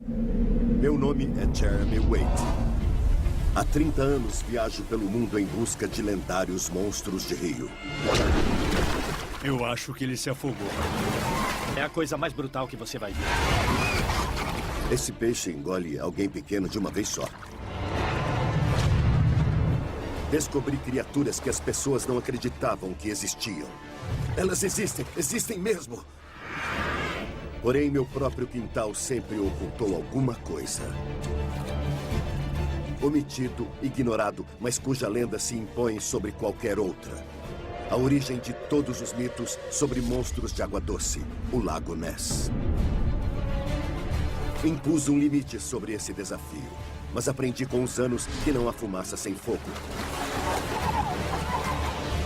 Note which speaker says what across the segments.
Speaker 1: Meu nome é Jeremy Waite. Há 30 anos viajo pelo mundo em busca de lendários monstros de rio.
Speaker 2: Eu acho que ele se afogou.
Speaker 3: É a coisa mais brutal que você vai ver.
Speaker 1: Esse peixe engole alguém pequeno de uma vez só. Descobri criaturas que as pessoas não acreditavam que existiam. Elas existem mesmo. Porém, meu próprio quintal sempre ocultou alguma coisa. Omitido, ignorado, mas cuja lenda se impõe sobre qualquer outra. A origem de todos os mitos sobre monstros de água doce, o Lago Ness. Impus um limite sobre esse desafio, mas aprendi com os anos que não há fumaça sem fogo.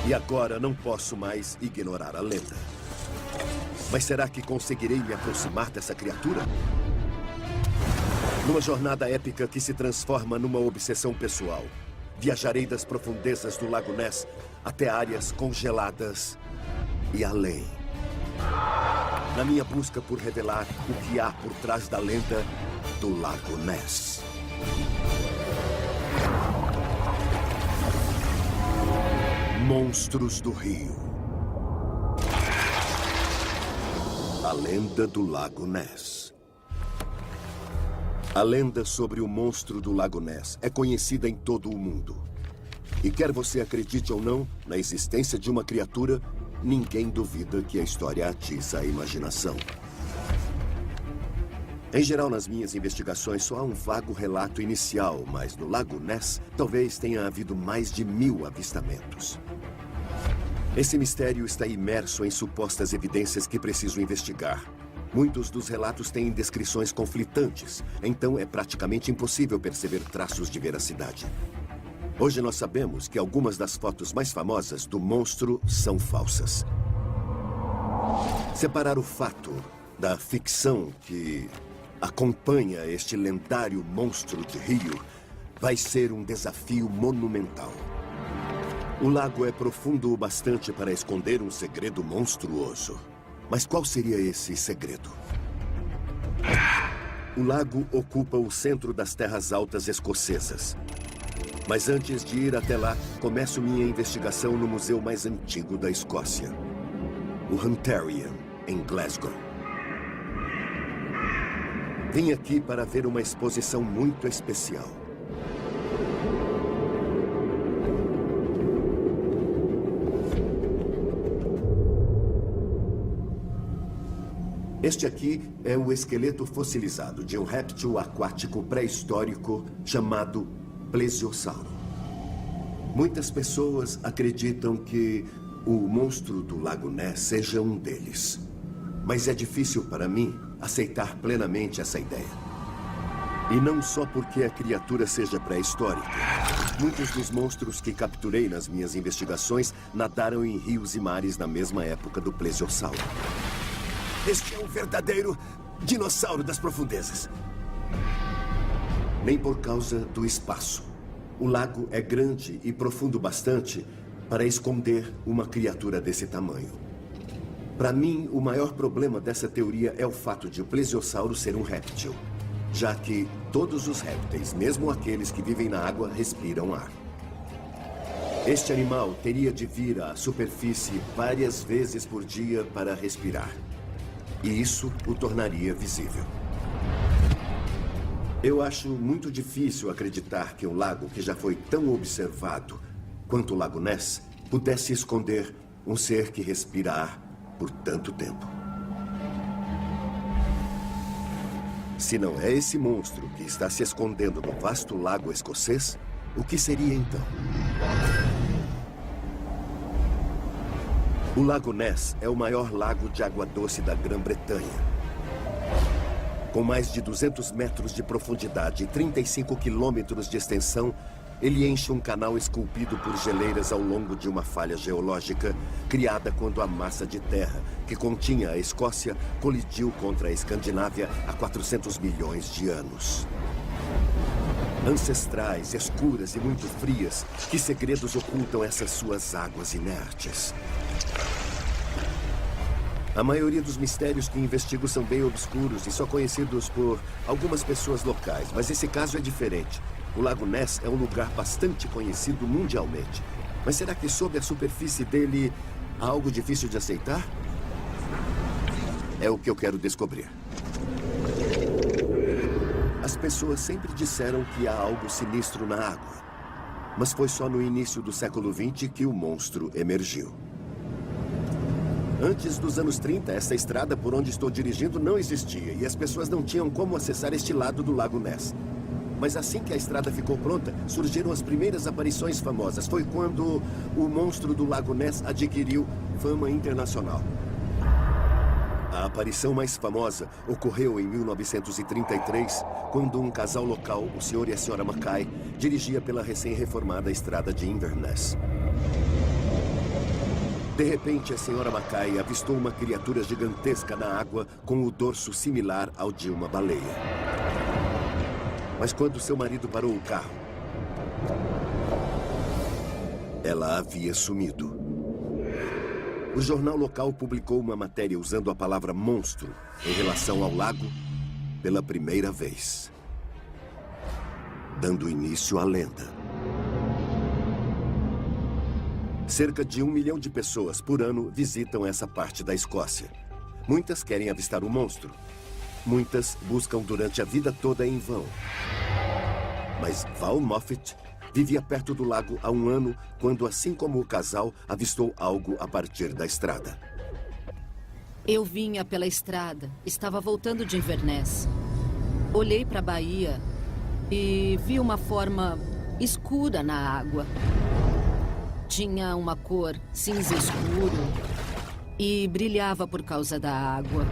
Speaker 1: E agora não posso mais ignorar a lenda. Mas será que conseguirei me aproximar dessa criatura? Numa jornada épica que se transforma numa obsessão pessoal, viajarei das profundezas do Lago Ness até áreas congeladas e além. Na minha busca por revelar o que há por trás da lenda do Lago Ness. Monstros do Rio. A lenda do Lago Ness. A lenda sobre o monstro do Lago Ness é conhecida em todo o mundo. E quer você acredite ou não na existência de uma criatura, ninguém duvida que a história atiça a imaginação. Em geral, nas minhas investigações, só há um vago relato inicial, mas no Lago Ness, talvez tenha havido mais de 1000 avistamentos. Esse mistério está imerso em supostas evidências que preciso investigar. Muitos dos relatos têm descrições conflitantes, então é praticamente impossível perceber traços de veracidade. Hoje nós sabemos que algumas das fotos mais famosas do monstro são falsas. Separar o fato da ficção que acompanha este lendário monstro de rio vai ser um desafio monumental. O lago é profundo o bastante para esconder um segredo monstruoso. Mas qual seria esse segredo? O lago ocupa o centro das terras altas escocesas. Mas antes de ir até lá, começo minha investigação no museu mais antigo da Escócia. O Hunterian, em Glasgow. Vim aqui para ver uma exposição muito especial. Este aqui é o esqueleto fossilizado de um réptil aquático pré-histórico chamado plesiosauro. Muitas pessoas acreditam que o monstro do Lago Ness seja um deles. Mas é difícil para mim aceitar plenamente essa ideia. E não só porque a criatura seja pré-histórica. Muitos dos monstros que capturei nas minhas investigações nadaram em rios e mares na mesma época do plesiosauro. Este é um verdadeiro dinossauro das profundezas. Nem por causa do espaço. O lago é grande e profundo bastante para esconder uma criatura desse tamanho. Para mim, o maior problema dessa teoria é o fato de o plesiosauro ser um réptil, já que todos os répteis, mesmo aqueles que vivem na água, respiram ar. Este animal teria de vir à superfície várias vezes por dia para respirar. E isso o tornaria visível. Eu acho muito difícil acreditar que um lago que já foi tão observado quanto o Lago Ness pudesse esconder um ser que respira ar por tanto tempo. Se não é esse monstro que está se escondendo no vasto lago escocês, o que seria então? O Lago Ness é o maior lago de água doce da Grã-Bretanha. Com mais de 200 metros de profundidade e 35 quilômetros de extensão, ele enche um canal esculpido por geleiras ao longo de uma falha geológica criada quando a massa de terra que continha a Escócia colidiu contra a Escandinávia há 400 milhões de anos. Ancestrais, escuras e muito frias, que segredos ocultam essas suas águas inertes? A maioria dos mistérios que investigo são bem obscuros e só conhecidos por algumas pessoas locais, mas esse caso é diferente. O Lago Ness é um lugar bastante conhecido mundialmente. Mas será que sob a superfície dele há algo difícil de aceitar? É o que eu quero descobrir. As pessoas sempre disseram que há algo sinistro na água. Mas foi só no início do século XX que o monstro emergiu. Antes dos anos 30, essa estrada por onde estou dirigindo não existia e as pessoas não tinham como acessar este lado do Lago Ness. Mas assim que a estrada ficou pronta, surgiram as primeiras aparições famosas. Foi quando o monstro do Lago Ness adquiriu fama internacional. A aparição mais famosa ocorreu em 1933, quando um casal local, o Sr. e a Sra. Mackay, dirigia pela recém-reformada estrada de Inverness. De repente, a Sra. Mackay avistou uma criatura gigantesca na água com o dorso similar ao de uma baleia. Mas quando seu marido parou o carro, ela havia sumido. O jornal local publicou uma matéria usando a palavra monstro em relação ao lago pela primeira vez, dando início à lenda. Cerca de 1 milhão de pessoas por ano visitam essa parte da Escócia. Muitas querem avistar o monstro. Muitas buscam durante a vida toda em vão. Mas Val Moffat vivia perto do lago há 1 ano, quando, assim como o casal, avistou algo a partir da estrada.
Speaker 4: Eu vinha pela estrada, estava voltando de Inverness. Olhei para a baía e vi uma forma escura na água. Tinha uma cor cinza escuro e brilhava por causa da água.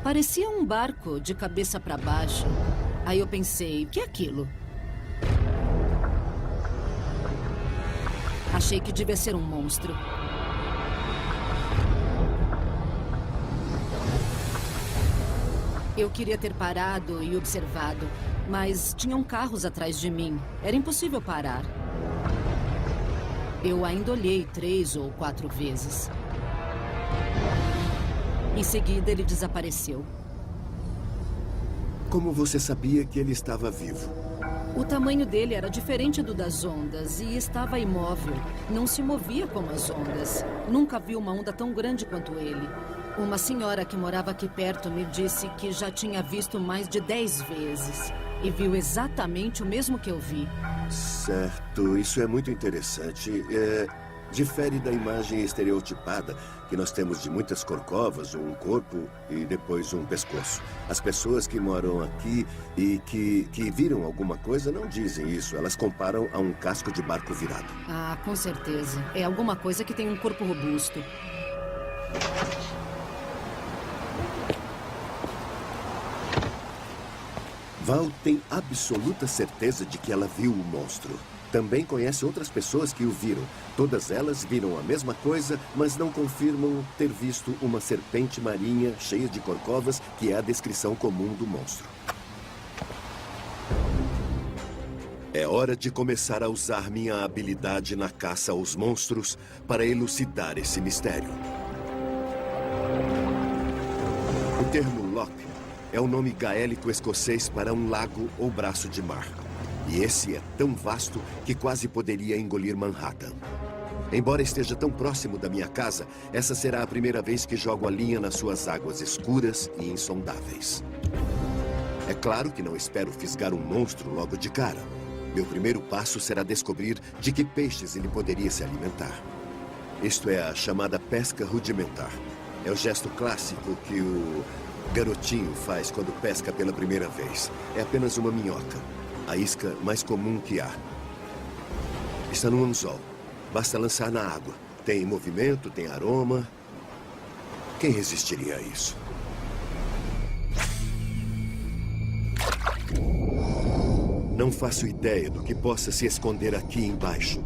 Speaker 4: Parecia um barco de cabeça para baixo. Aí eu pensei, o que é aquilo? Achei que devia ser um monstro. Eu queria ter parado e observado, mas tinham carros atrás de mim. Era impossível parar. Eu ainda olhei 3 ou 4 vezes. Em seguida, ele desapareceu.
Speaker 1: Como você sabia que ele estava vivo?
Speaker 4: O tamanho dele era diferente do das ondas e estava imóvel. Não se movia como as ondas. Nunca vi uma onda tão grande quanto ele. Uma senhora que morava aqui perto me disse que já tinha visto mais de 10 vezes. E viu exatamente o mesmo que eu vi.
Speaker 1: Certo, isso é muito interessante. Difere da imagem estereotipada que nós temos de muitas corcovas, um corpo e depois um pescoço. As pessoas que moram aqui e que viram alguma coisa não dizem isso. Elas comparam a um casco de barco virado.
Speaker 4: Ah, com certeza. É alguma coisa que tem um corpo robusto.
Speaker 1: Val tem absoluta certeza de que ela viu o monstro. Também conhece outras pessoas que o viram. Todas elas viram a mesma coisa, mas não confirmam ter visto uma serpente marinha cheia de corcovas, que é a descrição comum do monstro. É hora de começar a usar minha habilidade na caça aos monstros para elucidar esse mistério. O termo loch é o nome gaélico escocês para um lago ou braço de mar. E esse é tão vasto que quase poderia engolir Manhattan. Embora esteja tão próximo da minha casa, essa será a primeira vez que jogo a linha nas suas águas escuras e insondáveis. É claro que não espero fisgar um monstro logo de cara. Meu primeiro passo será descobrir de que peixes ele poderia se alimentar. Isto é a chamada pesca rudimentar. É o gesto clássico que o garotinho faz quando pesca pela primeira vez. É apenas uma minhoca. A isca mais comum que há. Está no anzol. Basta lançar na água. Tem movimento, tem aroma. Quem resistiria a isso? Não faço ideia do que possa se esconder aqui embaixo.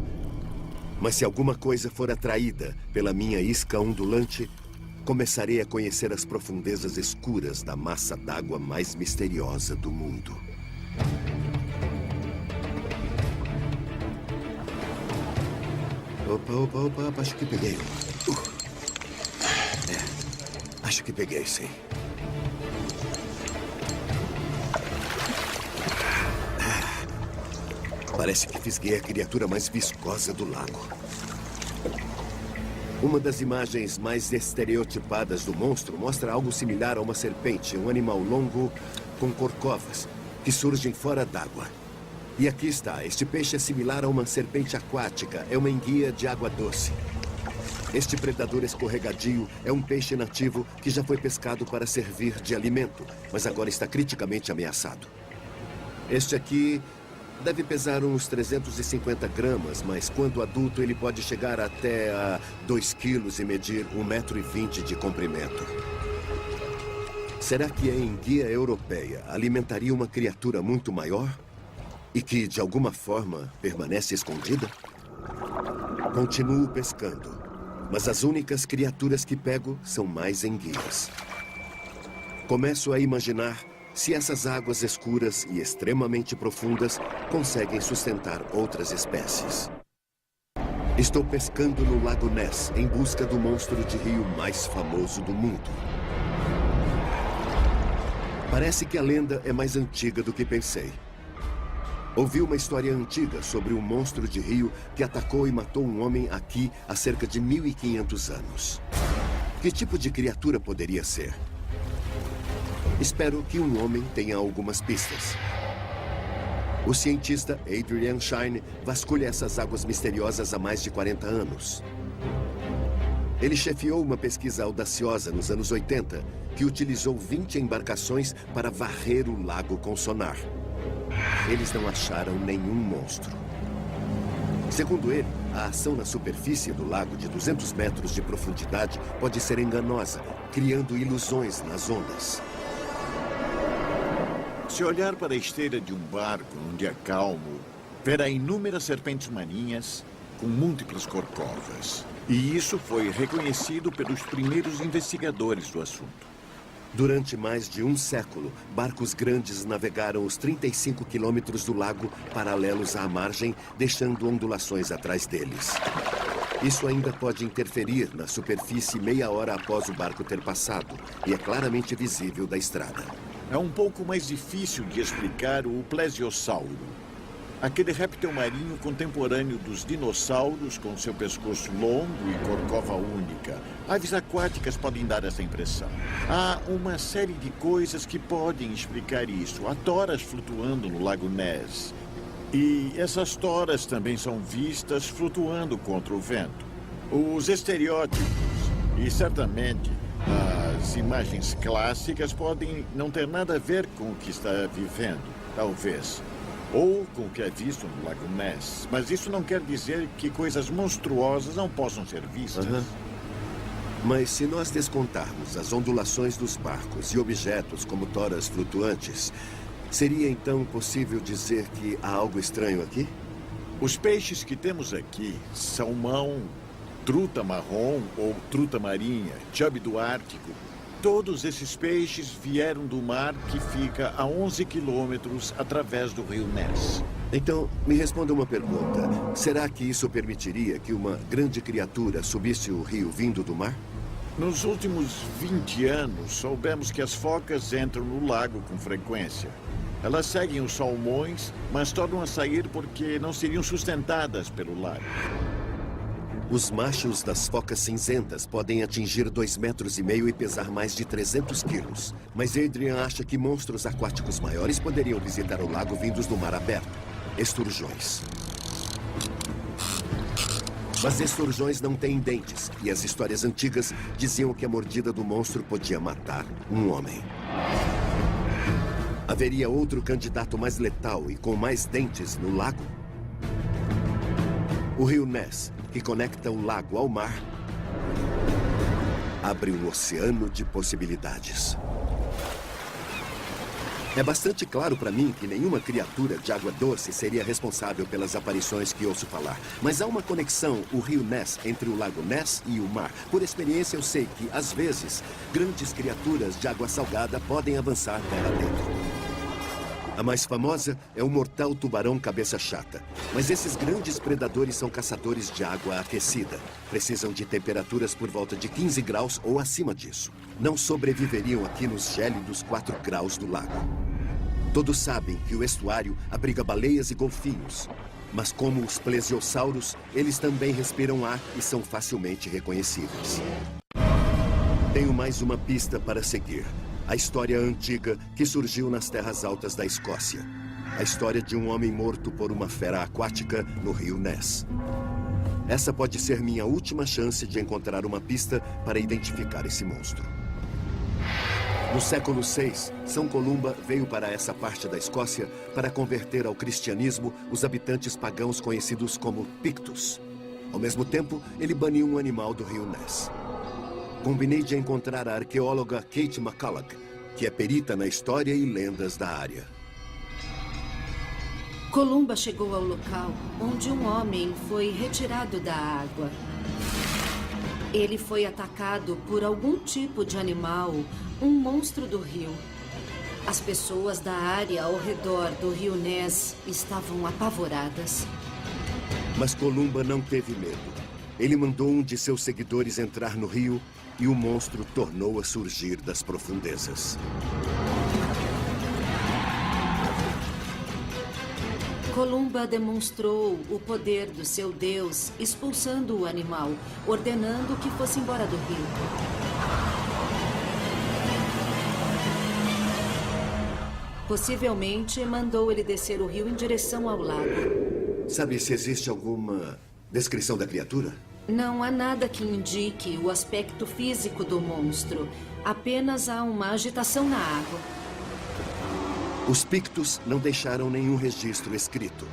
Speaker 1: Mas se alguma coisa for atraída pela minha isca ondulante, começarei a conhecer as profundezas escuras da massa d'água mais misteriosa do mundo. Opa, acho que peguei. Acho que peguei, sim. Parece que fisguei a criatura mais viscosa do lago. Uma das imagens mais estereotipadas do monstro mostra algo similar a uma serpente, um animal longo com corcovas, que surgem fora d'água. E aqui está, este peixe é similar a uma serpente aquática, é uma enguia de água doce. Este predador escorregadio é um peixe nativo que já foi pescado para servir de alimento, mas agora está criticamente ameaçado. Este aqui deve pesar uns 350 gramas, mas quando adulto ele pode chegar até a 2 quilos e medir 1,20 m de comprimento. Será que a enguia europeia alimentaria uma criatura muito maior? E que, de alguma forma, permanece escondida? Continuo pescando, mas as únicas criaturas que pego são mais enguias. Começo a imaginar se essas águas escuras e extremamente profundas conseguem sustentar outras espécies. Estou pescando no Lago Ness em busca do monstro de rio mais famoso do mundo. Parece que a lenda é mais antiga do que pensei. Ouvi uma história antiga sobre um monstro de rio que atacou e matou um homem aqui há cerca de 1.500 anos. Que tipo de criatura poderia ser? Espero que um homem tenha algumas pistas. O cientista Adrian Shine vasculha essas águas misteriosas há mais de 40 anos. Ele chefiou uma pesquisa audaciosa nos anos 80 que utilizou 20 embarcações para varrer o lago com sonar. Eles não acharam nenhum monstro. Segundo ele, a ação na superfície do lago de 200 metros de profundidade pode ser enganosa, criando ilusões nas ondas.
Speaker 5: Se olhar para a esteira de um barco num dia calmo, verá inúmeras serpentes marinhas com múltiplas corcovas. E isso foi reconhecido pelos primeiros investigadores do assunto.
Speaker 1: Durante mais de um século, barcos grandes navegaram os 35 quilômetros do lago paralelos à margem, deixando ondulações atrás deles. Isso ainda pode interferir na superfície meia hora após o barco ter passado, e é claramente visível da estrada.
Speaker 5: É um pouco mais difícil de explicar o plesiosauro. Aquele réptil marinho contemporâneo dos dinossauros com seu pescoço longo e corcova única. Aves aquáticas podem dar essa impressão. Há uma série de coisas que podem explicar isso. Há toras flutuando no Lago Ness. E essas toras também são vistas flutuando contra o vento. Os estereótipos e certamente as imagens clássicas podem não ter nada a ver com o que está vivendo, talvez. Ou com o que é visto no Lago Ness. Mas isso não quer dizer que coisas monstruosas não possam ser vistas.
Speaker 1: Mas se nós descontarmos as ondulações dos barcos e objetos como toras flutuantes, seria então possível dizer que há algo estranho aqui?
Speaker 5: Os peixes que temos aqui, salmão, truta marrom ou truta marinha, chub do Ártico, todos esses peixes vieram do mar que fica a 11 quilômetros através do rio Ness.
Speaker 1: Então, me responda uma pergunta. Será que isso permitiria que uma grande criatura subisse o rio vindo do mar?
Speaker 5: Nos últimos 20 anos, soubemos que as focas entram no lago com frequência. Elas seguem os salmões, mas tornam a sair porque não seriam sustentadas pelo lago.
Speaker 1: Os machos das focas cinzentas podem atingir 2,5 metros e pesar mais de 300 quilos. Mas Adrian acha que monstros aquáticos maiores poderiam visitar o lago vindos do mar aberto. Esturjões. Mas esturjões não têm dentes, e as histórias antigas diziam que a mordida do monstro podia matar um homem. Haveria outro candidato mais letal e com mais dentes no lago? O rio Ness, que conecta o lago ao mar, abre um oceano de possibilidades. É bastante claro para mim que nenhuma criatura de água doce seria responsável pelas aparições que ouço falar. Mas há uma conexão, o rio Ness, entre o lago Ness e o mar. Por experiência, eu sei que, às vezes, grandes criaturas de água salgada podem avançar terra dentro. A mais famosa é o mortal tubarão cabeça chata. Mas esses grandes predadores são caçadores de água aquecida. Precisam de temperaturas por volta de 15 graus ou acima disso. Não sobreviveriam aqui nos gélidos 4 graus do lago. Todos sabem que o estuário abriga baleias e golfinhos. Mas como os plesiosauros, eles também respiram ar e são facilmente reconhecíveis. Tenho mais uma pista para seguir. A história antiga que surgiu nas terras altas da Escócia. A história de um homem morto por uma fera aquática no rio Ness. Essa pode ser minha última chance de encontrar uma pista para identificar esse monstro. No século VI, São Columba veio para essa parte da Escócia para converter ao cristianismo os habitantes pagãos conhecidos como Pictos. Ao mesmo tempo, ele baniu um animal do rio Ness. Combinei de encontrar a arqueóloga Kate McCulloch, que é perita na história e lendas da área.
Speaker 4: Columba chegou ao local onde um homem foi retirado da água. Ele foi atacado por algum tipo de animal, um monstro do rio. As pessoas da área ao redor do rio Ness estavam apavoradas.
Speaker 1: Mas Columba não teve medo. Ele mandou um de seus seguidores entrar no rio e o monstro tornou a surgir das profundezas.
Speaker 4: Columba demonstrou o poder do seu Deus, expulsando o animal, ordenando que fosse embora do rio. Possivelmente mandou ele descer o rio em direção ao lago.
Speaker 1: Sabe se existe alguma descrição da criatura?
Speaker 4: Não há nada que indique o aspecto físico do monstro. Apenas há uma agitação na água.
Speaker 1: Os Pictos não deixaram nenhum registro escrito.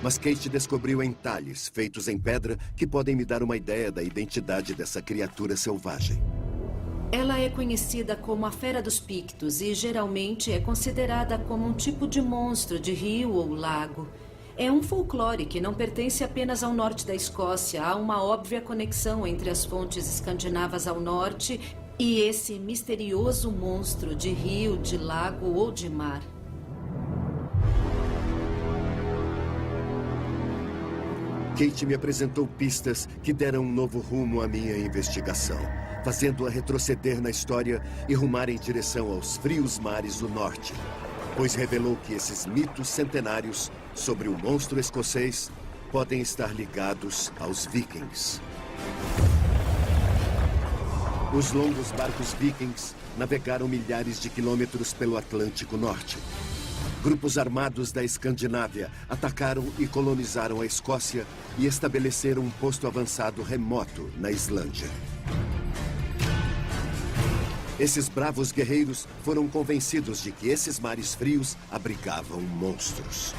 Speaker 1: Mas Kate descobriu entalhes feitos em pedra que podem me dar uma ideia da identidade dessa criatura selvagem.
Speaker 4: Ela é conhecida como a Fera dos Pictos e geralmente é considerada como um tipo de monstro de rio ou lago. É um folclore que não pertence apenas ao norte da Escócia. Há uma óbvia conexão entre as fontes escandinavas ao norte e esse misterioso monstro de rio, de lago ou de mar.
Speaker 1: Kate me apresentou pistas que deram um novo rumo à minha investigação, fazendo-a retroceder na história e rumar em direção aos frios mares do norte, pois revelou que esses mitos centenários sobre o monstro escocês podem estar ligados aos vikings. Os longos barcos vikings navegaram milhares de quilômetros pelo Atlântico Norte. Grupos armados da Escandinávia atacaram e colonizaram a Escócia e estabeleceram um posto avançado remoto na Islândia. Esses bravos guerreiros foram convencidos de que esses mares frios abrigavam monstros.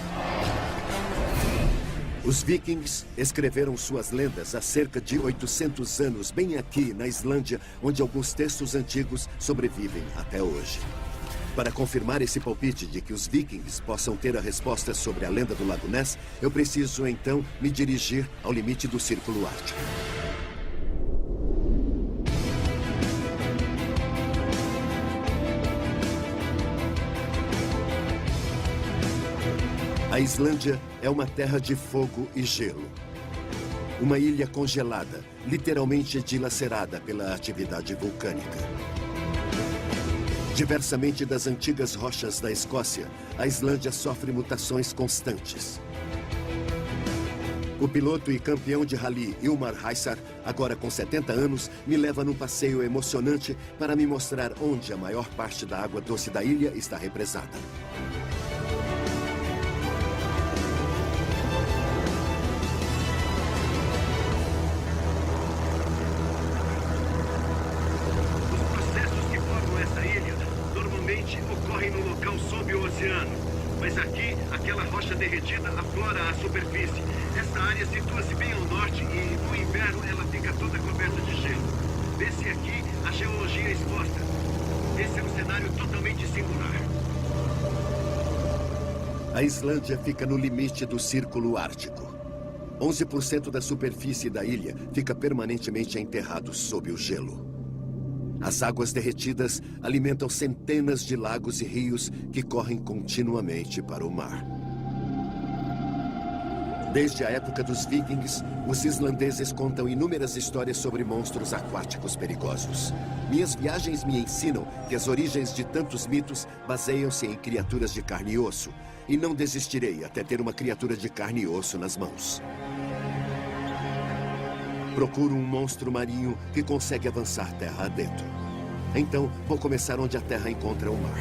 Speaker 1: Os vikings escreveram suas lendas há cerca de 800 anos, bem aqui na Islândia, onde alguns textos antigos sobrevivem até hoje. Para confirmar esse palpite de que os vikings possam ter a resposta sobre a lenda do Lago Ness, eu preciso então me dirigir ao limite do Círculo Ártico. A Islândia é uma terra de fogo e gelo. Uma ilha congelada, literalmente dilacerada pela atividade vulcânica. Diversamente das antigas rochas da Escócia, a Islândia sofre mutações constantes. O piloto e campeão de rally Ilmar Reisar, agora com 70 anos, me leva num passeio emocionante para me mostrar onde a maior parte da água doce da ilha está represada.
Speaker 6: Ocorrem no local sob o oceano. Mas aqui, aquela rocha derretida aflora a superfície. Essa área situa-se bem ao norte e, no inverno, ela fica toda coberta de gelo. Vê-se aqui a geologia exposta. Esse é um cenário totalmente singular.
Speaker 1: A Islândia fica no limite do Círculo Ártico. 11% da superfície da ilha fica permanentemente enterrado sob o gelo. As águas derretidas alimentam centenas de lagos e rios que correm continuamente para o mar. Desde a época dos vikings, os islandeses contam inúmeras histórias sobre monstros aquáticos perigosos. Minhas viagens me ensinam que as origens de tantos mitos baseiam-se em criaturas de carne e osso, e não desistirei até ter uma criatura de carne e osso nas mãos. Procuro um monstro marinho que consegue avançar terra adentro. Então, vou começar onde a terra encontra o mar.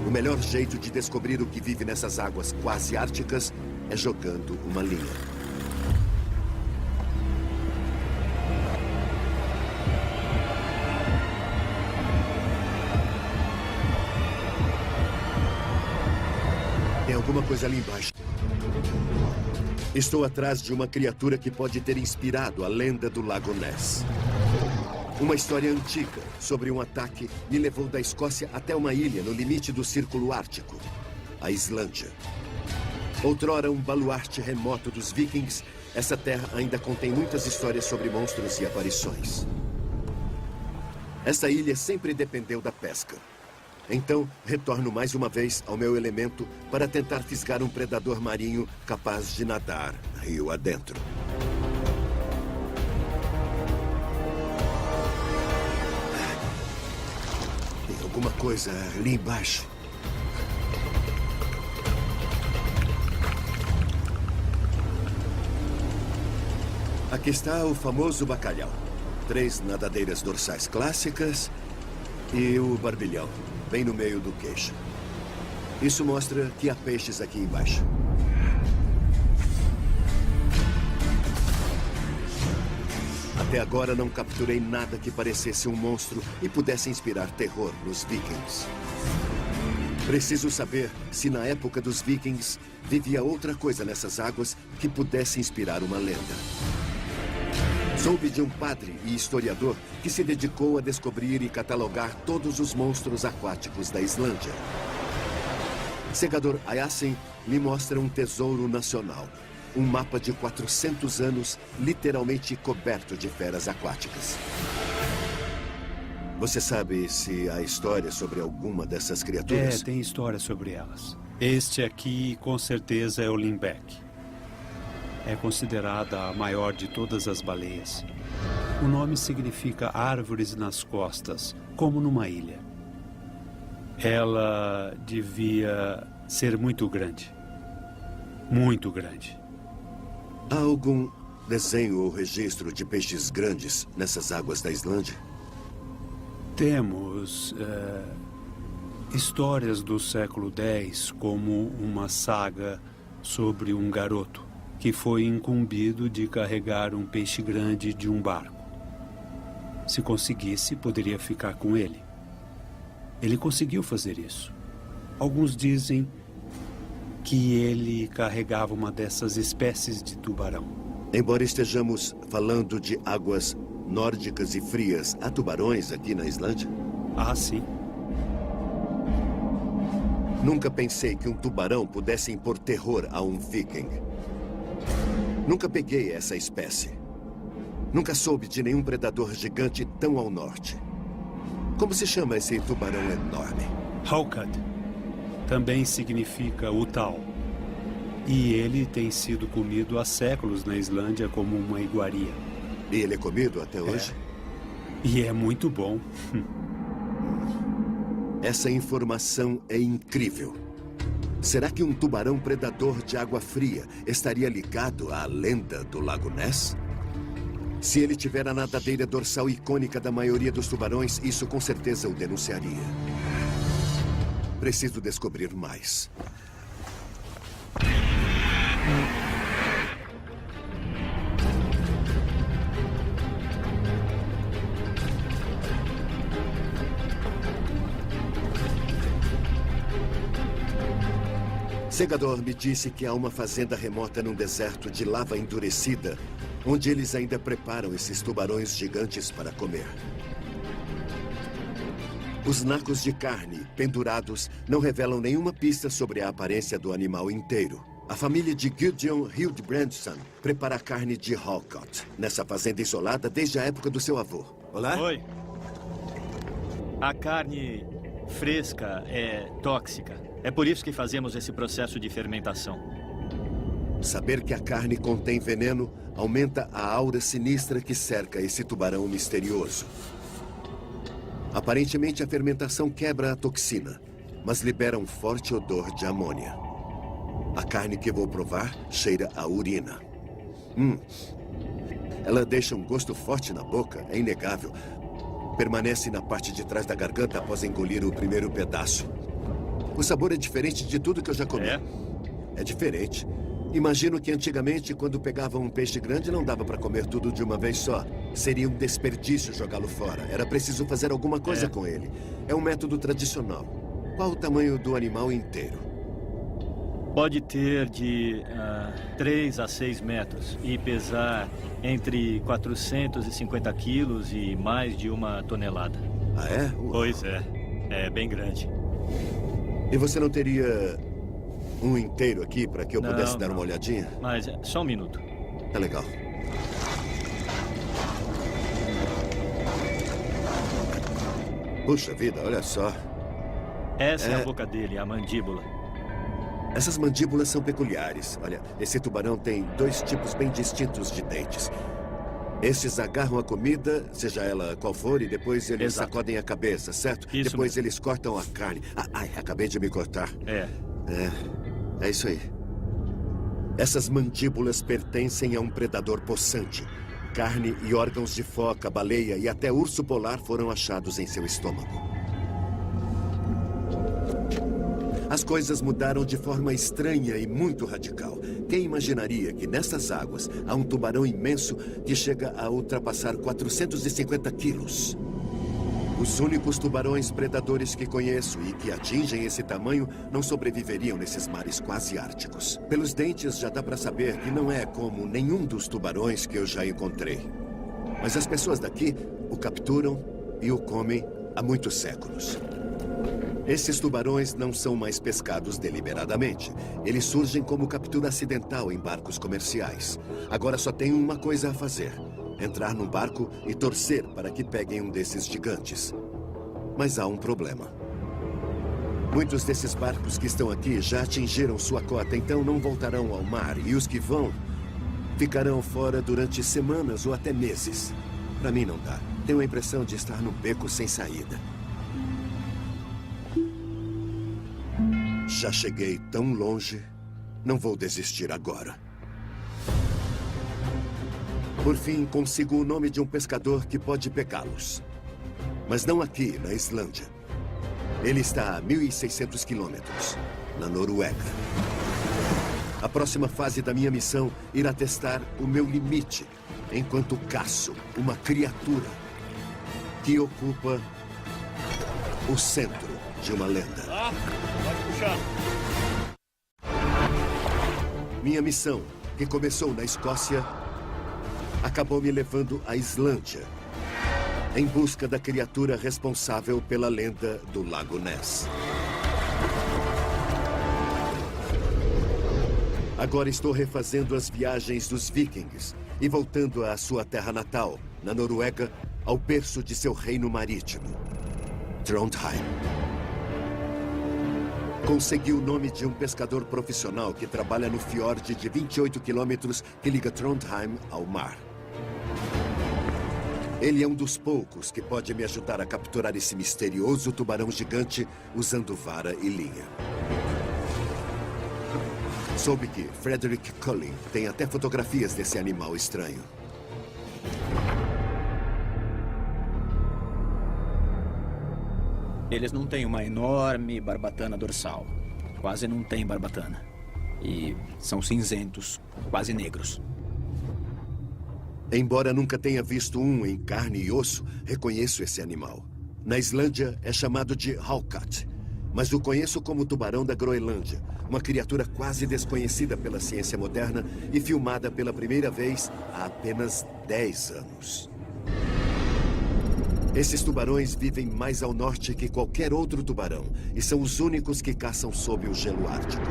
Speaker 1: O melhor jeito de descobrir o que vive nessas águas quase árticas é jogando uma linha. Tem alguma coisa ali embaixo. Estou atrás de uma criatura que pode ter inspirado a lenda do Lago Ness. Uma história antiga sobre um ataque me levou da Escócia até uma ilha no limite do Círculo Ártico, a Islândia. Outrora um baluarte remoto dos vikings, essa terra ainda contém muitas histórias sobre monstros e aparições. Essa ilha sempre dependeu da pesca. Então, retorno mais uma vez ao meu elemento para tentar fisgar um predador marinho capaz de nadar rio adentro. Tem alguma coisa ali embaixo. Aqui está o famoso bacalhau. 3 nadadeiras dorsais clássicas e o barbilhão, bem no meio do queixo. Isso mostra que há peixes aqui embaixo. Até agora não capturei nada que parecesse um monstro e pudesse inspirar terror nos vikings. Preciso saber se na época dos vikings vivia outra coisa nessas águas que pudesse inspirar uma lenda. Soube de um padre e historiador que se dedicou a descobrir e catalogar todos os monstros aquáticos da Islândia. Segador Ayasin me mostra um tesouro nacional. Um mapa de 400 anos, literalmente coberto de feras aquáticas. Você sabe se há história sobre alguma dessas criaturas?
Speaker 2: Tem história sobre elas. Este aqui, com certeza, é o Lindbek. É considerada a maior de todas as baleias. O nome significa árvores nas costas, como numa ilha. Ela devia ser muito grande. Muito grande.
Speaker 1: Há algum desenho ou registro de peixes grandes nessas águas da Islândia?
Speaker 2: Temos histórias do século X, como uma saga sobre um garoto que foi incumbido de carregar um peixe grande de um barco. Se conseguisse, poderia ficar com ele. Ele conseguiu fazer isso. Alguns dizem que ele carregava uma dessas espécies de tubarão.
Speaker 1: Embora estejamos falando de águas nórdicas e frias, há tubarões aqui na Islândia?
Speaker 2: Ah, sim.
Speaker 1: Nunca pensei que um tubarão pudesse impor terror a um viking. Nunca peguei essa espécie. Nunca soube de nenhum predador gigante tão ao norte. Como se chama esse tubarão enorme?
Speaker 2: Haukad também significa o tal. E ele tem sido comido há séculos na Islândia como uma iguaria.
Speaker 1: E ele é comido até hoje?
Speaker 2: E é muito bom.
Speaker 1: Essa informação é incrível. Será que um tubarão predador de água fria estaria ligado à lenda do Lago Ness? Se ele tiver a nadadeira dorsal icônica da maioria dos tubarões, isso com certeza o denunciaria. Preciso descobrir mais. Segador me disse que há uma fazenda remota num deserto de lava endurecida, onde eles ainda preparam esses tubarões gigantes para comer. Os nacos de carne, pendurados, não revelam nenhuma pista sobre a aparência do animal inteiro. A família de Gudjon Hildbrandsson prepara a carne de Halkot, nessa fazenda isolada desde a época do seu avô.
Speaker 3: Olá. Oi. A carne fresca é tóxica. É por isso que fazemos esse processo de fermentação.
Speaker 1: Saber que a carne contém veneno aumenta a aura sinistra que cerca esse tubarão misterioso. Aparentemente, a fermentação quebra a toxina, mas libera um forte odor de amônia. A carne que vou provar cheira a urina. Ela deixa um gosto forte na boca, é inegável. Permanece na parte de trás da garganta após engolir o primeiro pedaço. O sabor é diferente de tudo que eu já comi. É diferente. Imagino que antigamente, quando pegavam um peixe grande, não dava para comer tudo de uma vez só. Seria um desperdício jogá-lo fora. Era preciso fazer alguma coisa com ele. É um método tradicional. Qual o tamanho do animal inteiro?
Speaker 3: Pode ter de 3 a 6 metros e pesar entre 450 quilos e mais de 1 tonelada.
Speaker 1: Ah, é? Uau.
Speaker 3: Pois é. É bem grande.
Speaker 1: E você não teria um inteiro aqui para que eu pudesse dar uma olhadinha?
Speaker 3: Mas só um minuto.
Speaker 1: Tá legal. Puxa vida, olha só.
Speaker 3: Essa é a boca dele, a mandíbula.
Speaker 1: Essas mandíbulas são peculiares. Olha, esse tubarão tem 2 tipos bem distintos de dentes. Estes agarram a comida, seja ela qual for, e depois eles sacodem a cabeça, certo?
Speaker 3: Isso
Speaker 1: depois
Speaker 3: mesmo.
Speaker 1: Eles cortam a carne. Ai, acabei de me cortar. É isso aí. Essas mandíbulas pertencem a um predador possante. Carne e órgãos de foca, baleia e até urso polar foram achados em seu estômago. As coisas mudaram de forma estranha e muito radical. Quem imaginaria que nessas águas há um tubarão imenso que chega a ultrapassar 450 quilos? Os únicos tubarões predadores que conheço e que atingem esse tamanho não sobreviveriam nesses mares quase árticos. Pelos dentes já dá para saber que não é como nenhum dos tubarões que eu já encontrei. Mas as pessoas daqui o capturam e o comem há muitos séculos. Esses tubarões não são mais pescados deliberadamente. Eles surgem como captura acidental em barcos comerciais. Agora só tem uma coisa a fazer: entrar num barco e torcer para que peguem um desses gigantes. Mas há um problema. Muitos desses barcos que estão aqui já atingiram sua cota, então não voltarão ao mar. E os que vão ficarão fora durante semanas ou até meses. Para mim não dá. Tenho a impressão de estar num beco sem saída. Já cheguei tão longe, não vou desistir agora. Por fim, consigo o nome de um pescador que pode pegá-los. Mas não aqui, na Islândia. Ele está a 1.600 quilômetros, na Noruega. A próxima fase da minha missão irá testar o meu limite, enquanto caço uma criatura que ocupa o centro de uma lenda.
Speaker 3: Pode puxar.
Speaker 1: Minha missão, que começou na Escócia, acabou me levando à Islândia, em busca da criatura responsável pela lenda do Lago Ness. Agora estou refazendo as viagens dos vikings e voltando à sua terra natal, na Noruega, ao berço de seu reino marítimo, Trondheim. Consegui o nome de um pescador profissional que trabalha no fiord de 28 quilômetros que liga Trondheim ao mar. Ele é um dos poucos que pode me ajudar a capturar esse misterioso tubarão gigante usando vara e linha. Soube que Frederick Cullen tem até fotografias desse animal estranho.
Speaker 7: Eles não têm uma enorme barbatana dorsal. Quase não tem barbatana. E são cinzentos, quase negros.
Speaker 1: Embora nunca tenha visto um em carne e osso, reconheço esse animal. Na Islândia é chamado de Hawkat, mas o conheço como tubarão da Groenlândia, uma criatura quase desconhecida pela ciência moderna e filmada pela primeira vez há apenas 10 anos. Esses tubarões vivem mais ao norte que qualquer outro tubarão e são os únicos que caçam sob o gelo ártico.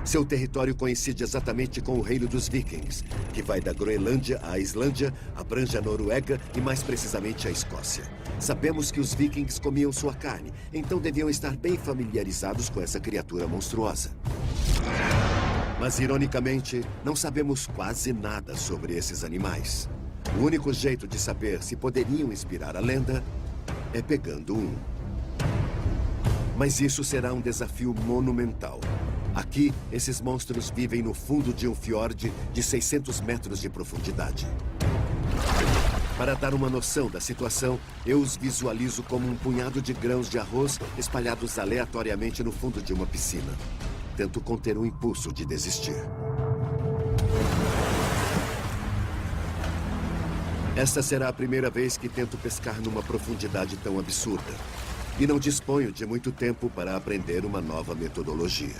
Speaker 1: Seu território coincide exatamente com o reino dos vikings, que vai da Groenlândia à Islândia, abrange a Noruega e mais precisamente a Escócia. Sabemos que os vikings comiam sua carne, então deviam estar bem familiarizados com essa criatura monstruosa. Mas, ironicamente, não sabemos quase nada sobre esses animais. O único jeito de saber se poderiam inspirar a lenda é pegando um. Mas isso será um desafio monumental. Aqui, esses monstros vivem no fundo de um fiord de 600 metros de profundidade. Para dar uma noção da situação, eu os visualizo como um punhado de grãos de arroz espalhados aleatoriamente no fundo de uma piscina. Tento conter o impulso de desistir. Esta será a primeira vez que tento pescar numa profundidade tão absurda. E não disponho de muito tempo para aprender uma nova metodologia.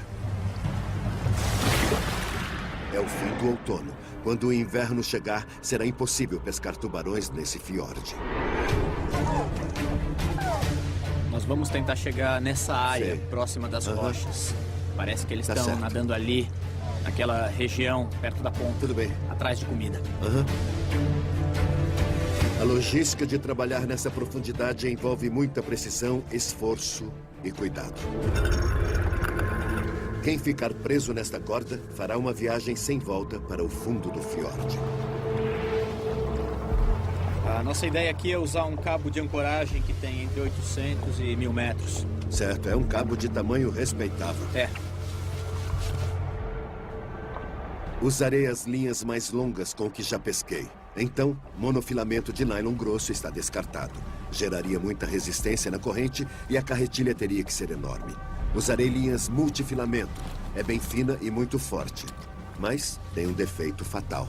Speaker 1: É o fim do outono. Quando o inverno chegar, será impossível pescar tubarões nesse fiord.
Speaker 7: Nós vamos tentar chegar nessa área próxima das rochas. Parece que eles estão nadando ali, naquela região, perto da ponta.
Speaker 1: Tudo bem.
Speaker 7: Atrás de comida.
Speaker 1: A logística de trabalhar nessa profundidade envolve muita precisão, esforço e cuidado. Quem ficar preso nesta corda fará uma viagem sem volta para o fundo do fiord.
Speaker 7: A nossa ideia aqui é usar um cabo de ancoragem que tem entre 800 e 1000 metros.
Speaker 1: Certo, é um cabo de tamanho respeitável.
Speaker 7: É.
Speaker 1: Usarei as linhas mais longas com que já pesquei. Então, monofilamento de nylon grosso está descartado. Geraria muita resistência na corrente e a carretilha teria que ser enorme. Usarei linhas multifilamento. É bem fina e muito forte, mas tem um defeito fatal.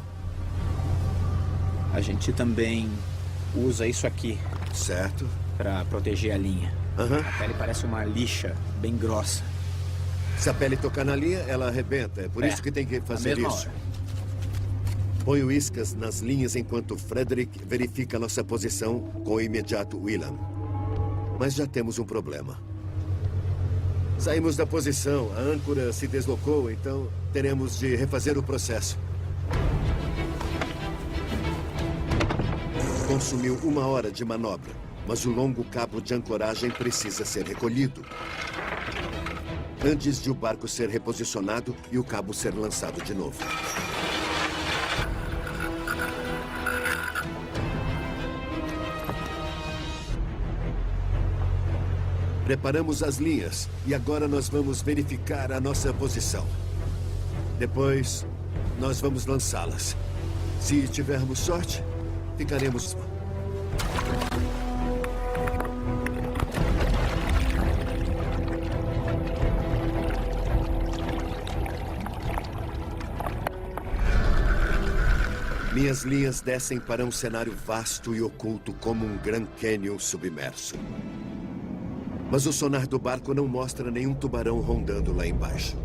Speaker 7: A gente também usa isso aqui.
Speaker 1: Certo.
Speaker 7: Para proteger a linha. A pele parece uma lixa bem grossa.
Speaker 1: Se a pele tocar na linha, ela arrebenta. É por isso que tem que fazer isso.
Speaker 7: Hora.
Speaker 1: Ponho iscas nas linhas enquanto Frederick verifica nossa posição com o imediato William. Mas já temos um problema. Saímos da posição, a âncora se deslocou, então teremos de refazer o processo. Consumiu 1 hora de manobra, mas o longo cabo de ancoragem precisa ser recolhido antes de o barco ser reposicionado e o cabo ser lançado de novo. Preparamos as linhas e agora nós vamos verificar a nossa posição. Depois, nós vamos lançá-las. Se tivermos sorte, ficaremos... Minhas linhas descem para um cenário vasto e oculto como um Grand Canyon submerso. Mas o sonar do barco não mostra nenhum tubarão rondando lá embaixo.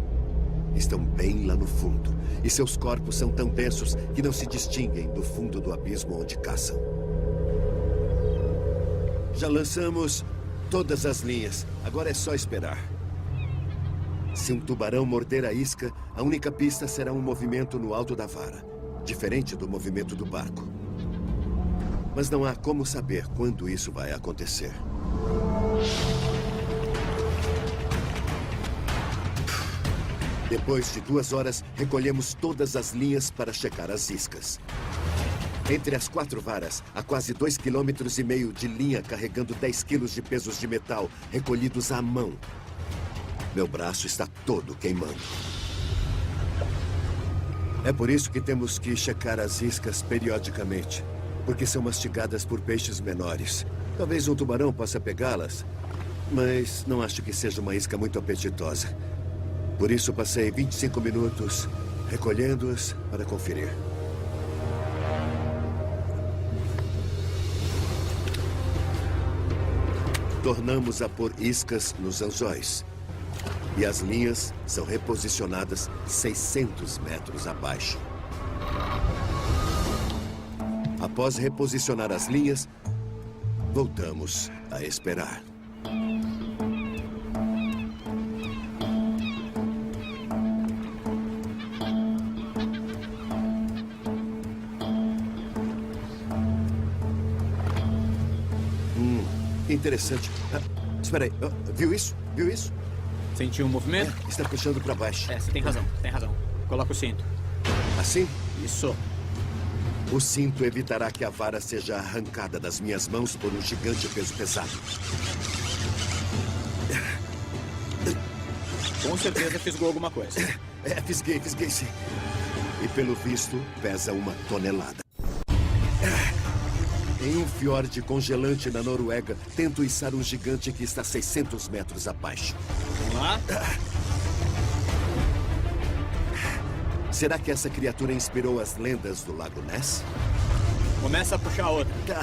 Speaker 1: Estão bem lá no fundo, e seus corpos são tão densos que não se distinguem do fundo do abismo onde caçam. Já lançamos todas as linhas, agora é só esperar. Se um tubarão morder a isca, a única pista será um movimento no alto da vara, diferente do movimento do barco. Mas não há como saber quando isso vai acontecer. Depois de 2 horas, recolhemos todas as linhas para checar as iscas. Entre as 4 varas, há quase 2,5 km de linha carregando 10 quilos de pesos de metal, recolhidos à mão. Meu braço está todo queimando. É por isso que temos que checar as iscas periodicamente, porque são mastigadas por peixes menores. Talvez um tubarão possa pegá-las, mas não acho que seja uma isca muito apetitosa. Por isso, passei 25 minutos recolhendo-as para conferir. Tornamos a pôr iscas nos anzóis. E as linhas são reposicionadas 600 metros abaixo. Após reposicionar as linhas, voltamos a esperar. que interessante. Espera aí. Viu isso? Viu isso?
Speaker 7: Sentiu um movimento?
Speaker 1: Está puxando para baixo.
Speaker 7: Você tem razão, tem razão. Coloca o cinto.
Speaker 1: Assim?
Speaker 7: Isso.
Speaker 1: O cinto evitará que a vara seja arrancada das minhas mãos por um gigante peso pesado.
Speaker 7: Com certeza fisgou alguma coisa.
Speaker 1: Fisguei sim. E pelo visto, pesa 1 tonelada. Em um fiorde congelante na Noruega, tento içar um gigante que está 600 metros abaixo.
Speaker 7: Vamos lá?
Speaker 1: Será que essa criatura inspirou as lendas do Lago Ness?
Speaker 7: Começa a puxar a outra.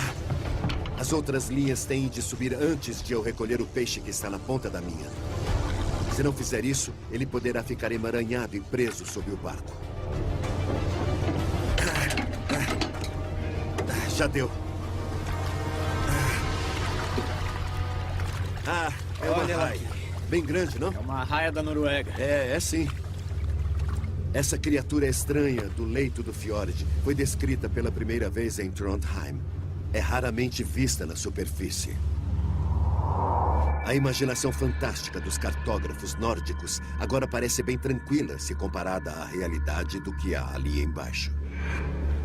Speaker 1: As outras linhas têm de subir antes de eu recolher o peixe que está na ponta da minha. Se não fizer isso, ele poderá ficar emaranhado e preso sob o barco. Já deu. É uma raia. Bem grande, não?
Speaker 7: É uma raia da Noruega.
Speaker 1: É sim. Essa criatura estranha do leito do fiord foi descrita pela primeira vez em Trondheim. É raramente vista na superfície. A imaginação fantástica dos cartógrafos nórdicos agora parece bem tranquila se comparada à realidade do que há ali embaixo.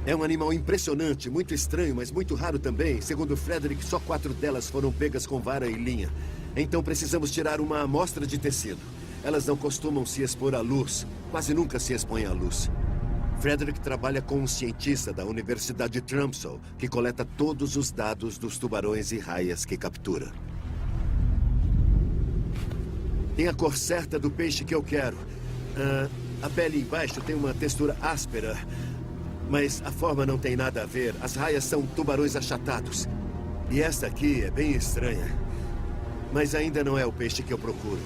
Speaker 1: É um animal impressionante, muito estranho, mas muito raro também. Segundo Frederick, só 4 delas foram pegas com vara e linha. Então precisamos tirar uma amostra de tecido. Elas não costumam se expor à luz. Quase nunca se expõem à luz. Frederick trabalha com um cientista da Universidade de Tromsø, que coleta todos os dados dos tubarões e raias que captura. Tem a cor certa do peixe que eu quero. A pele embaixo tem uma textura áspera, mas a forma não tem nada a ver. As raias são tubarões achatados. E esta aqui é bem estranha. Mas ainda não é o peixe que eu procuro.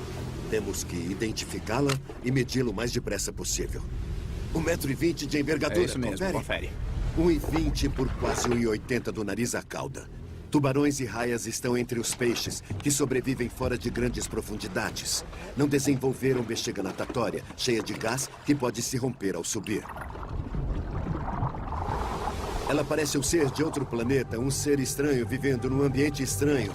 Speaker 1: Temos que identificá-la e medi-lo o mais depressa possível. 1,20 m de envergadura.
Speaker 7: É isso mesmo, confere.
Speaker 1: 1,20 por quase 1,80 do nariz à cauda. Tubarões e raias estão entre os peixes que sobrevivem fora de grandes profundidades. Não desenvolveram bexiga natatória, cheia de gás, que pode se romper ao subir. Ela parece um ser de outro planeta, um ser estranho vivendo num ambiente estranho.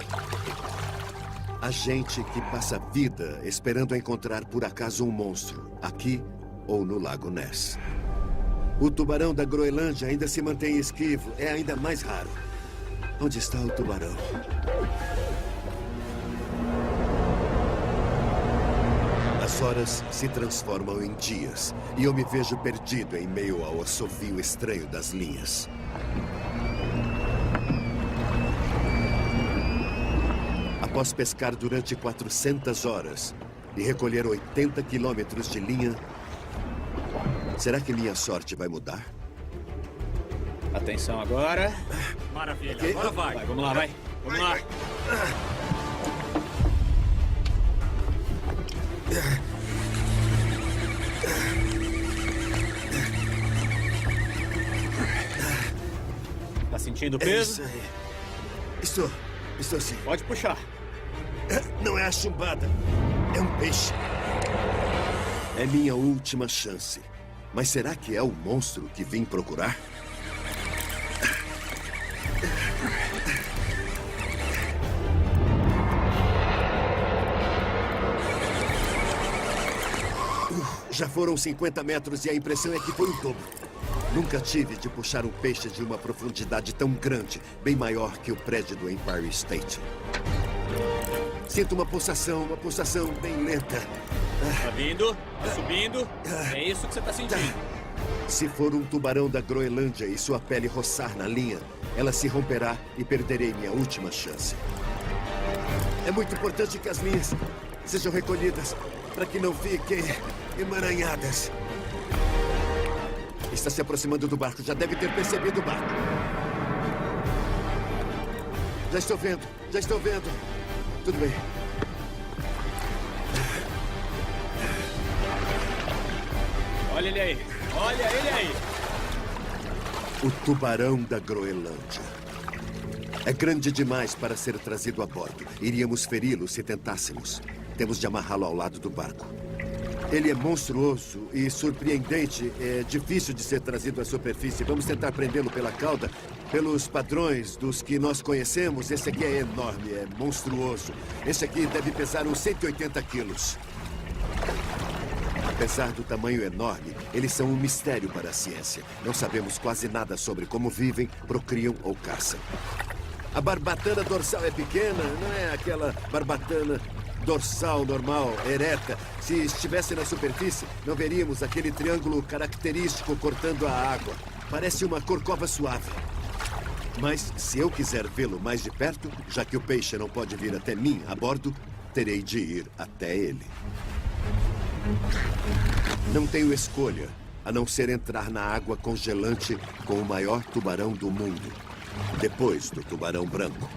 Speaker 1: A gente que passa a vida esperando encontrar por acaso um monstro, aqui ou no Lago Ness. O tubarão da Groenlândia ainda se mantém esquivo, é ainda mais raro. Onde está o tubarão? As horas se transformam em dias e eu me vejo perdido em meio ao assovio estranho das linhas. Após pescar durante 400 horas e recolher 80 quilômetros de linha, será que minha sorte vai mudar?
Speaker 7: Atenção agora.
Speaker 3: Maravilha,
Speaker 1: Okay.
Speaker 3: agora vai.
Speaker 7: Vamos lá, vai. Vamos lá. Tá sentindo o peso?
Speaker 1: É isso aí. Estou sim.
Speaker 7: Pode puxar.
Speaker 1: Não é a chumbada, é um peixe. É minha última chance. Mas será que é o monstro que vim procurar? Já foram 50 metros e a impressão é que foi o dobro. Nunca tive de puxar um peixe de uma profundidade tão grande, bem maior que o prédio do Empire State. Sinto uma pulsação bem lenta.
Speaker 7: Tá vindo, tá subindo. É isso que você tá sentindo.
Speaker 1: Se for um tubarão da Groenlândia e sua pele roçar na linha, ela se romperá e perderei minha última chance. É muito importante que as linhas sejam recolhidas para que não fiquem emaranhadas. Está se aproximando do barco. Já deve ter percebido o barco. Já estou vendo. Tudo bem.
Speaker 7: Olha ele aí.
Speaker 1: O tubarão da Groenlândia. É grande demais para ser trazido a bordo. Iríamos feri-lo se tentássemos. Temos de amarrá-lo ao lado do barco. Ele é monstruoso e surpreendente. É difícil de ser trazido à superfície. Vamos tentar prendê-lo pela cauda. Pelos padrões dos que nós conhecemos, esse aqui é enorme, é monstruoso. Esse aqui deve pesar uns 180 quilos. Apesar do tamanho enorme, eles são um mistério para a ciência. Não sabemos quase nada sobre como vivem, procriam ou caçam. A barbatana dorsal é pequena, não é aquela barbatana dorsal normal, ereta. Se estivesse na superfície, não veríamos aquele triângulo característico cortando a água. Parece uma corcova suave. Mas se eu quiser vê-lo mais de perto, já que o peixe não pode vir até mim a bordo, terei de ir até ele. Não tenho escolha, a não ser entrar na água congelante com o maior tubarão do mundo, depois do tubarão branco.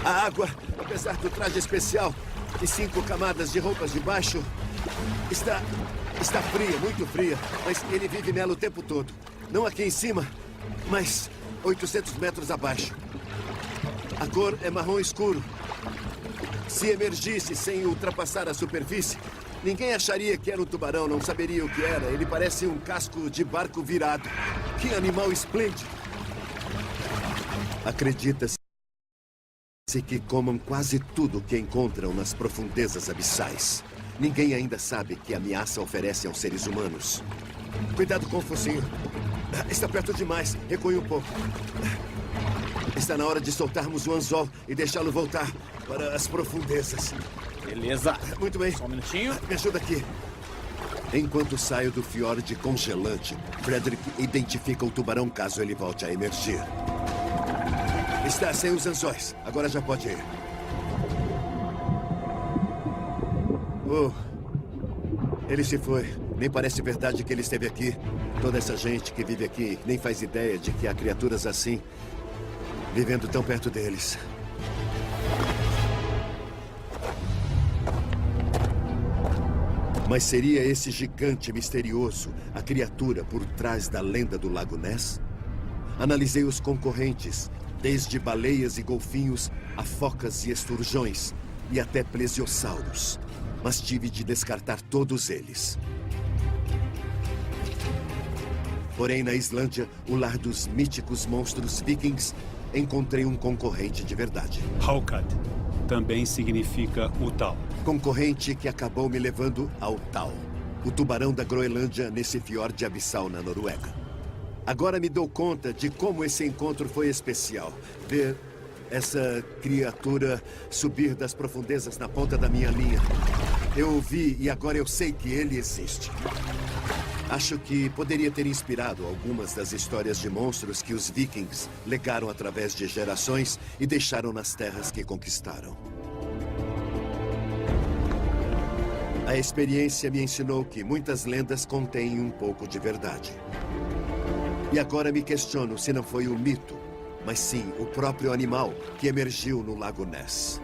Speaker 1: A água, apesar do traje especial e 5 camadas de roupas de baixo, está fria, muito fria, mas ele vive nela o tempo todo. Não aqui em cima, mas 800 metros abaixo. A cor é marrom escuro. Se emergisse sem ultrapassar a superfície, ninguém acharia que era um tubarão, não saberia o que era. Ele parece um casco de barco virado. Que animal esplêndido! Acredita-se que comam quase tudo que encontram nas profundezas abissais. Ninguém ainda sabe que ameaça oferece aos seres humanos. Cuidado com o focinho. Está perto demais. Recue um pouco. Está na hora de soltarmos o anzol e deixá-lo voltar para as profundezas.
Speaker 7: Beleza.
Speaker 1: Muito bem.
Speaker 7: Só um minutinho.
Speaker 1: Me ajuda aqui. Enquanto saio do fiord congelante, Frederick identifica o tubarão caso ele volte a emergir. Está sem os anzóis. Agora já pode ir. Oh, ele se foi. Nem parece verdade que ele esteve aqui. Toda essa gente que vive aqui nem faz ideia de que há criaturas assim, vivendo tão perto deles. Mas seria esse gigante misterioso a criatura por trás da lenda do Lago Ness? Analisei os concorrentes, desde baleias e golfinhos a focas e esturjões, e até plesiosauros. Mas tive de descartar todos eles. Porém, na Islândia, o lar dos míticos monstros vikings, encontrei um concorrente de verdade.
Speaker 2: Haukad também significa o tal.
Speaker 1: Concorrente que acabou me levando ao tal. O tubarão da Groenlândia nesse fiord abissal na Noruega. Agora me dou conta de como esse encontro foi especial. Ver essa criatura subir das profundezas na ponta da minha linha. Eu o vi e agora eu sei que ele existe. Acho que poderia ter inspirado algumas das histórias de monstros que os vikings legaram através de gerações e deixaram nas terras que conquistaram. A experiência me ensinou que muitas lendas contêm um pouco de verdade. E agora me questiono se não foi o mito, mas sim o próprio animal que emergiu no Lago Ness.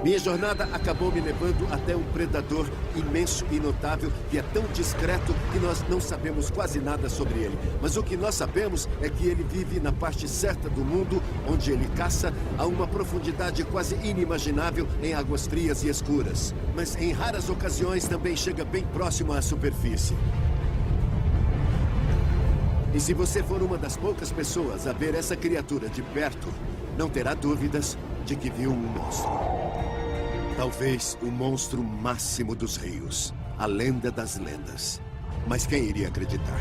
Speaker 1: Minha jornada acabou me levando até um predador imenso e notável que é tão discreto que nós não sabemos quase nada sobre ele. Mas o que nós sabemos é que ele vive na parte certa do mundo, onde ele caça a uma profundidade quase inimaginável em águas frias e escuras. Mas em raras ocasiões também chega bem próximo à superfície. E se você for uma das poucas pessoas a ver essa criatura de perto, não terá dúvidas de que viu um monstro. Talvez o monstro máximo dos rios. A lenda das lendas. Mas quem iria acreditar?